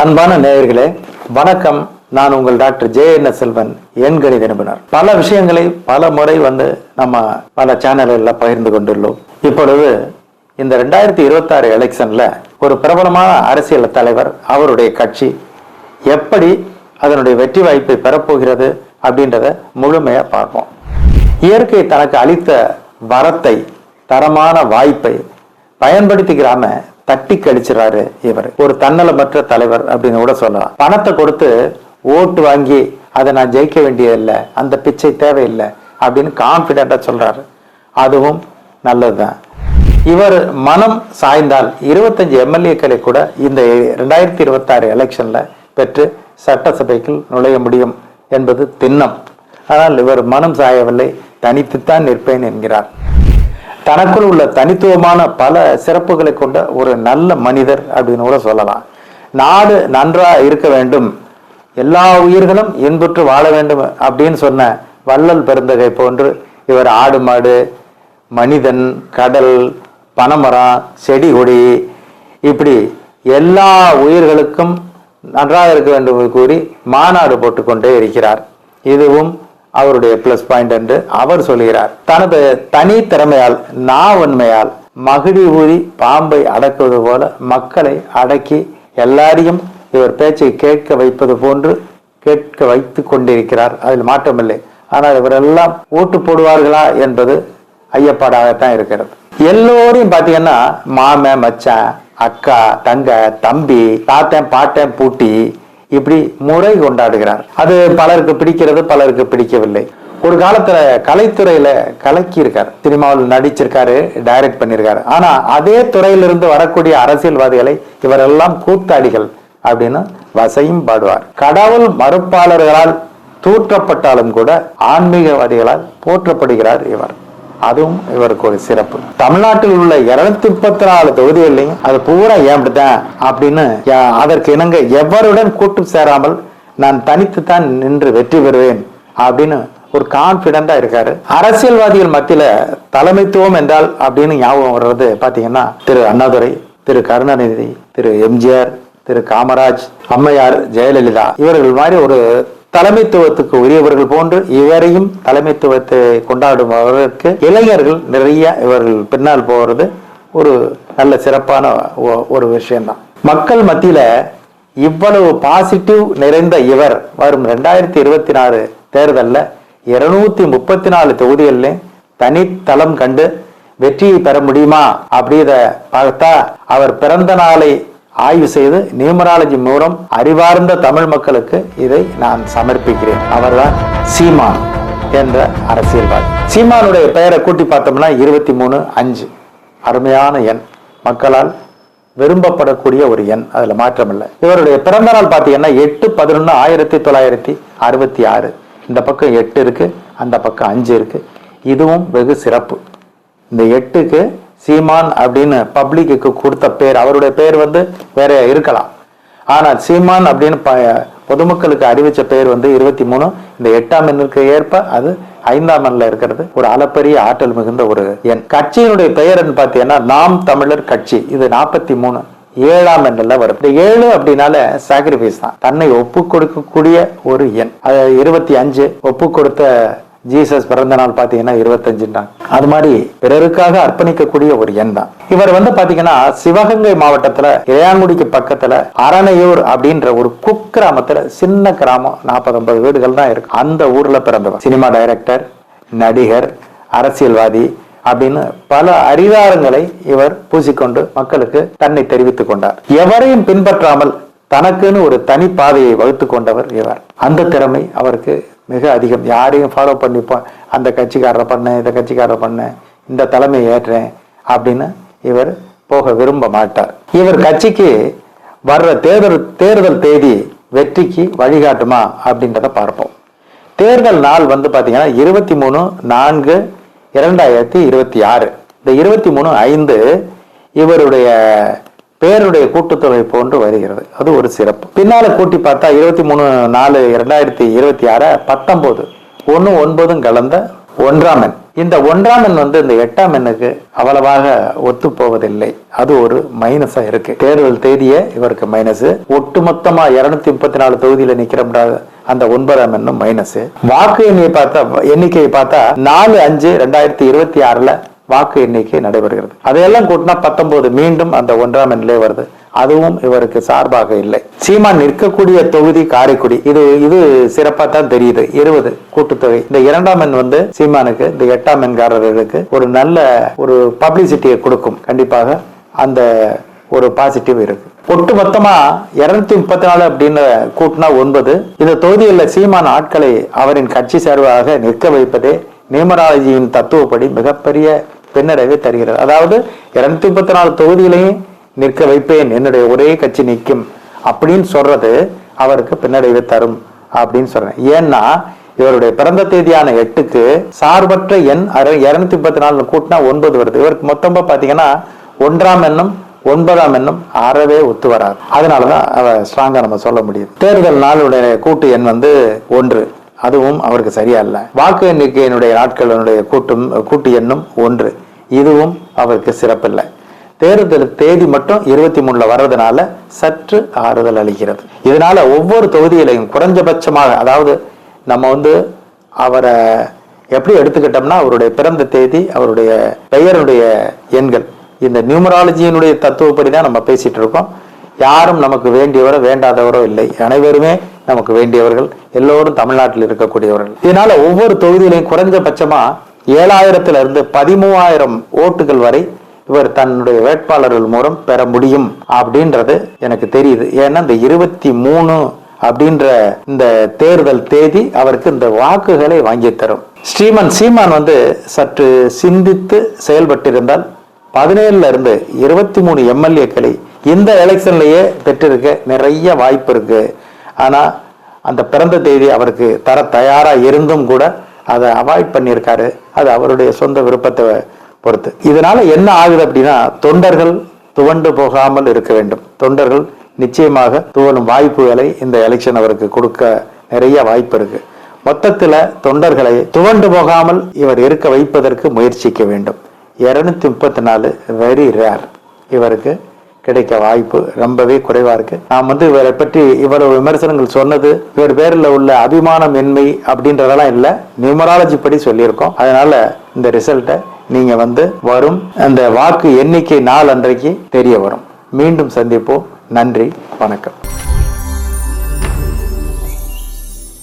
அன்பான நேயர்களே வணக்கம். நான் உங்கள் டாக்டர் JN செல்வன், எண் கணித நிபுணர். பல விஷயங்களை பல முறை நம்ம பல சேனல்களில் பகிர்ந்து கொண்டுள்ளோம். இப்பொழுது இந்த 2026 எலெக்ஷன்ல ஒரு பிரபலமான அரசியல் தலைவர், அவருடைய கட்சி எப்படி அதனுடைய வெற்றி வாய்ப்பை பெறப்போகிறது அப்படின்றத முழுமையா பார்ப்போம். இயற்கை தனக்கு அளித்த வரத்தை, தரமான வாய்ப்பை பயன்படுத்திக்கிறாம தட்டி கழிச்சுறாரு இவர். ஒரு தன்னலமற்ற தலைவர் அப்படின்னு கூட சொல்லலாம். பணத்தை கொடுத்து ஓட்டு வாங்கி அதை நான் ஜெயிக்க வேண்டியதில்லை, அந்த பிச்சை தேவையில்லை அப்படின்னு கான்பிடண்டா சொல்றாரு. அதுவும் நல்லதுதான். இவர் மனம் சாய்ந்தால் 25 எம்எல்ஏக்களை கூட இந்த 2026 எலெக்ஷன்ல பெற்று சட்டசபைக்குள் நுழைய முடியும் என்பது திண்ணம். ஆனால் இவர் மனம் சாயவில்லை, தனித்துத்தான் நிற்பேன் என்கிறார். தனக்குள் உள்ள தனித்துவமான பல சிறப்புகளை கொண்ட ஒரு நல்ல மனிதர் அப்படின்னு கூட சொல்லலாம். நாடு நன்றா இருக்க வேண்டும், எல்லா உயிர்களும் இன்புற்று வாழ வேண்டும் அப்படின்னு சொன்ன வள்ளல் பெருந்தகை போன்று இவர் ஆடு மாடு, மனிதன், கடல், பனைமரம், செடி கொடி, இப்படி எல்லா உயிர்களுக்கும் நன்றாக இருக்க வேண்டும் கூறி மாநாடு போட்டுக்கொண்டே இருக்கிறார். இதுவும் அவருடைய பிளஸ் பாயிண்ட் என்று அவர் சொல்கிறார். தனது தனி திறமையால், உண்மையால் மகிழி ஊறி பாம்பை அடக்குவது போல மக்களை அடக்கி எல்லாரையும் இவர் பேச்சை கேட்க வைப்பது போன்று கேட்க வைத்து கொண்டிருக்கிறார். அதில் மாற்றமில்லை. ஆனால் இவரெல்லாம் ஓட்டு போடுவார்களா என்பது ஐயப்பாடாகத்தான் இருக்கிறது. எல்லோரையும் பாத்தீங்கன்னா மாமன், மச்சான், அக்கா, தங்க, தம்பி, தாத்தன், பாட்டன், பூட்டி இப்படி முறை கொண்டாடுகிறார். அது பலருக்கு பிடிக்கிறது, பலருக்கு பிடிக்கவில்லை. ஒரு காலத்துல கலைத்துறையில கலக்கி இருக்காரு, சினிமாவில் நடிச்சிருக்காரு, டைரக்ட் பண்ணிருக்காரு. ஆனா அதே துறையிலிருந்து வரக்கூடிய அரசியல்வாதிகளை இவரெல்லாம் கூத்தாடிகள் அப்படின்னு வசையும் பாடுவார். கடவுள் மறுப்பாளர்களால் தூற்றப்பட்டாலும் கூட ஆன்மீகவாதிகளால் போற்றப்படுகிறார் இவர். அதுவும் இவருக்கு ஒரு சிறப்பு. தமிழ்நாட்டில் உள்ள 234 தொகுதிகளையும் அது பூரா ஏன்படுத்தேன் அப்படின்னு அதற்கு இணங்க எவருடன் கூட்டு சேராமல் நான் தனித்துத்தான் நின்று வெற்றி பெறுவேன் அப்படின்னு ஒரு கான்பிடண்டா இருக்காரு. அரசியல்வாதிகள் மத்தியில தலைமைத்துவம் என்றால் அப்படின்னு ஞாபகம் வர்றது பாத்தீங்கன்னா திரு அண்ணாதுரை, திரு கருணாநிதி, திரு எம்ஜிஆர், திரு காமராஜ், அம்மையார் ஜெயலலிதா, இவர்கள் மாதிரி ஒரு தலைமைத்துவத்துக்கு உரியவர்கள் போன்று இவரையும் தலைமைத்துவத்தை கொண்டாடுபவர்களுக்கு இளைஞர்கள் நிறைய இவர்கள் பின்னால் போகிறது ஒரு நல்ல சிறப்பான ஒரு விஷயம்தான். மக்கள் மத்தியில இவ்வளவு பாசிட்டிவ் நிறைந்த இவர் வரும் 2026 தேர்தலில் 234 தொகுதிகளிலும் தனித்தளம் கண்டு வெற்றியை பெற முடியுமா அப்படித பார்த்தா அவர் பிறந்த நாளை ஆய்வு செய்து நியூமராலஜி மூலம் அறிவார்ந்த தமிழ் மக்களுக்கு இதை நான் சமர்ப்பிக்கிறேன். அவர்தான் சீமான் என்ற அரசியல்வாதி. சீமானுடைய பெயரை கூட்டி பார்த்தோம்னா 23-5 அருமையான எண், மக்களால் விரும்பப்படக்கூடிய ஒரு எண், அதுல மாற்றம் இல்லை. இவருடைய பிறந்த நாள் பார்த்தீங்கன்னா 8/11/1966. இந்த பக்கம் 8 இருக்கு, அந்த பக்கம் 5 இருக்கு. இதுவும் வெகு சிறப்பு. இந்த 8க்கு சீமான் அப்படின்னு பப்ளிக்கு கொடுத்த பேர், அவருடைய பேர் வேற இருக்கலாம். ஆனால் சீமான் அப்படின்னு பொதுமக்களுக்கு அறிவிச்ச பேர் 23. இந்த 8ஆம் எண்ணுக்கு ஏற்ப அது 5ஆம் எண்ணில் இருக்கிறது. ஒரு அளப்பரிய ஆற்றல் மிகுந்த ஒரு எண். கட்சியினுடைய பெயர் பார்த்தீங்கன்னா நாம் தமிழர் கட்சி. இது 43 7ஆம் எண்ணில் வரும். இந்த 7 அப்படின்னால சாக்ரிஃபைஸ் தான், தன்னை ஒப்பு கொடுக்கக்கூடிய ஒரு எண். அது 25 ஒப்பு கொடுத்த ஜீசஸ் பிறந்த நாள் பாத்தீங்கன்னா 25 தான். அது மாதிரி பிறருக்காக அர்ப்பணிக்கக்கூடிய ஒரு எண் தான். இவர் பாத்தீங்கன்னா சிவகங்கை மாவட்டத்துல இளையாங்குடிக்கு பக்கத்துல அரணையூர் அப்படின்ற ஒரு குக்கிராமத்துல, சின்ன கிராமம், 40-50 வீடுகள் தான் இருக்கு. அந்த ஊர்ல பிறந்தவர். சினிமா டைரக்டர், நடிகர், அரசியல்வாதி அப்படின்னு பல அரிதாரங்களை இவர் பூசிக்கொண்டு மக்களுக்கு தன்னை தெரிவித்துக் கொண்டார். எவரையும் பின்பற்றாமல் தனக்குன்னு ஒரு தனி பாதையை வகுத்து கொண்டவர் இவர். அந்த திறமை அவருக்கு மிக அதிகம். யாரையும் ஃபாலோ பண்ணிப்போம், அந்த கட்சிக்காரரை பண்ண, இந்த கட்சிக்காரரை பண்ண, இந்த தலைமை ஏற்றேன் அப்படின்னு இவர் போக விரும்ப மாட்டார். இவர் கட்சிக்கு வர்ற தேர்தல் தேதி வெற்றிக்கு வழிகாட்டுமா அப்படின்றத பார்ப்போம். தேர்தல் நாள் பாத்தீங்கன்னா 23/4/2026. இந்த 23/5 இவருடைய பேருடைய கூட்டுத்தொகை போன்று வருகிறது. அது ஒரு சிறப்பு. பின்னால கூட்டி பார்த்தா 23/4/2026 19 1 9 கலந்த 1ஆம் எண். இந்த 1ஆம் எண் வந்து இந்த 8ஆம் எண்ணுக்கு அவ்வளவாக ஒத்து போவதில்லை. அது ஒரு மைனஸா இருக்கு. தேர்தல் தேதியே இவருக்கு மைனஸ். ஒட்டுமொத்தமா 234 தொகுதியில நிக்கிற அந்த 9ஆம் எண்ணும் மைனஸ். வாக்கு எண்ணிக்கையை பார்த்தா 4/5/2026 வாக்கு எண்ணிக்கை நடைபெறுகிறது. அதையெல்லாம் கூட்டினா 19 மீண்டும் அந்த 1ஆம் எண்ணிலே வருது. அதுவும் இவருக்கு சார்பாக இல்லை. சீமான் நிற்கக்கூடிய தொகுதி காரைக்குடி. இது சிறப்பா தான் தெரியுது. 20 கூட்டுத்தொகை. இந்த 2ஆம் எண் வந்து சீமானுக்கு இந்த 8ஆம் எண்காரர்களுக்கு ஒரு நல்ல ஒரு பப்ளிசிட்டியை கொடுக்கும். கண்டிப்பாக அந்த ஒரு பாசிட்டிவ் இருக்கு. ஒட்டு மொத்தமா 234 அப்படின்னு கூட்டினா 9. இந்த தொகுதியில் சீமான் ஆட்களை அவரின் கட்சி சார்பாக நிற்க வைப்பதே நியூமராலஜியின் தத்துவப்படி மிகப்பெரிய பின்னடைவை தருகிறது. அதாவது 234 தொகுதியிலையும் நிற்க வைப்பேன், என்னுடைய ஒரே கட்சி நிற்கும் அப்படின்னு சொல்றது அவருக்கு பின்னடைவை தரும் அப்படின்னு சொல்றேன். ஏன்னா இவருடைய பிறந்த தேதியான 8க்கு சார்பற்ற எண் 234 கூட்டினா 9 வருது. இவருக்கு மொத்தமா பாத்தீங்கன்னா 1ஆம் எண்ணும் 9ஆம் எண்ணும் அறவே ஒத்து வராது. அதனாலதான் ஸ்ட்ராங்கா நம்ம சொல்ல முடியும். தேர்தல் நாளுடைய கூட்டு எண் வந்து 1. அதுவும் அவருக்கு சரியா இல்ல. வாக்கு எண்ணிக்கையினுடைய நாட்களினுடைய கூட்டு எண்ணும் 1. இதுவும் அவருக்கு சிறப்பில்லை. தேர்தல் தேதி மட்டும் 23 வர்றதுனால சற்று ஆறுதல் அளிக்கிறது. இதனால ஒவ்வொரு தொகுதியிலையும் குறைஞ்சபட்சமாக, அதாவது நம்ம வந்து அவரை எப்படி எடுத்துக்கிட்டோம்னா அவருடைய பிறந்த தேதி, அவருடைய பெயருடைய எண்கள், இந்த நியூமராலஜியினுடைய தத்துவப்படி தான் நம்ம பேசிட்டு இருக்கோம். யாரும் நமக்கு வேண்டியவரோ வேண்டாதவரோ இல்லை. அனைவருமே நமக்கு வேண்டியவர்கள். எல்லோரும் தமிழ்நாட்டில் இருக்கக்கூடியவர்கள். இதனால ஒவ்வொரு தொகுதியிலையும் குறைஞ்சபட்சமா 7000 இருந்து 13,000 ஓட்டுகள் வரை இவர் தன்னுடைய வேட்பாளர்கள் மூலம் பெற முடியும் அப்படின்றது எனக்கு தெரியுது. ஏன்னா இந்த 23 அப்படின்ற இந்த தேர்தல் தேதி அவருக்கு இந்த வாக்குகளை வாங்கி தரும். சீமான் வந்து சற்று சிந்தித்து செயல்பட்டிருந்தால் 17 இருந்து 23 எம்எல்ஏக்களை இந்த எலெக்ஷன்லயே பெற்றிருக்க நிறைய வாய்ப்பு இருக்கு. ஆனா அந்த பிறந்த தேதி அவருக்கு தர தயாரா இருந்தும் கூட அதை அவாய்ட் பண்ணியிருக்காரு. அது அவருடைய சொந்த விருப்பத்தை பொறுத்து. இதனால என்ன ஆகுது அப்படின்னா தொண்டர்கள் துவண்டு போகாமல் இருக்க வேண்டும். தொண்டர்கள் நிச்சயமாக துவலும் வாய்ப்புகளை இந்த எலெக்ஷன் அவருக்கு கொடுக்க நிறைய வாய்ப்பு இருக்கு. மொத்தத்துல தொண்டர்களை துவண்டு போகாமல் இவர் இருக்க வைப்பதற்கு முயற்சிக்க வேண்டும். 234 வெரி ரேர். இவருக்கு கிடைக்க வாய்ப்பு ரொம்பவே குறைவா இருக்கு. நாம் வந்து இவரை பற்றி இவ்வளவு விமர்சனங்கள் சொன்னது இவர் பேரில் உள்ள அபிமானமின்மை அப்படின்றதெல்லாம் இல்லை, நியூமராலஜி படி சொல்லியிருக்கோம். அதனால இந்த ரிசல்ட்டை நீங்க வந்து வரும் அந்த வாக்கு எண்ணிக்கை நாள் அன்றைக்கு தெரிய வரும். மீண்டும் சந்திப்போம். நன்றி, வணக்கம்.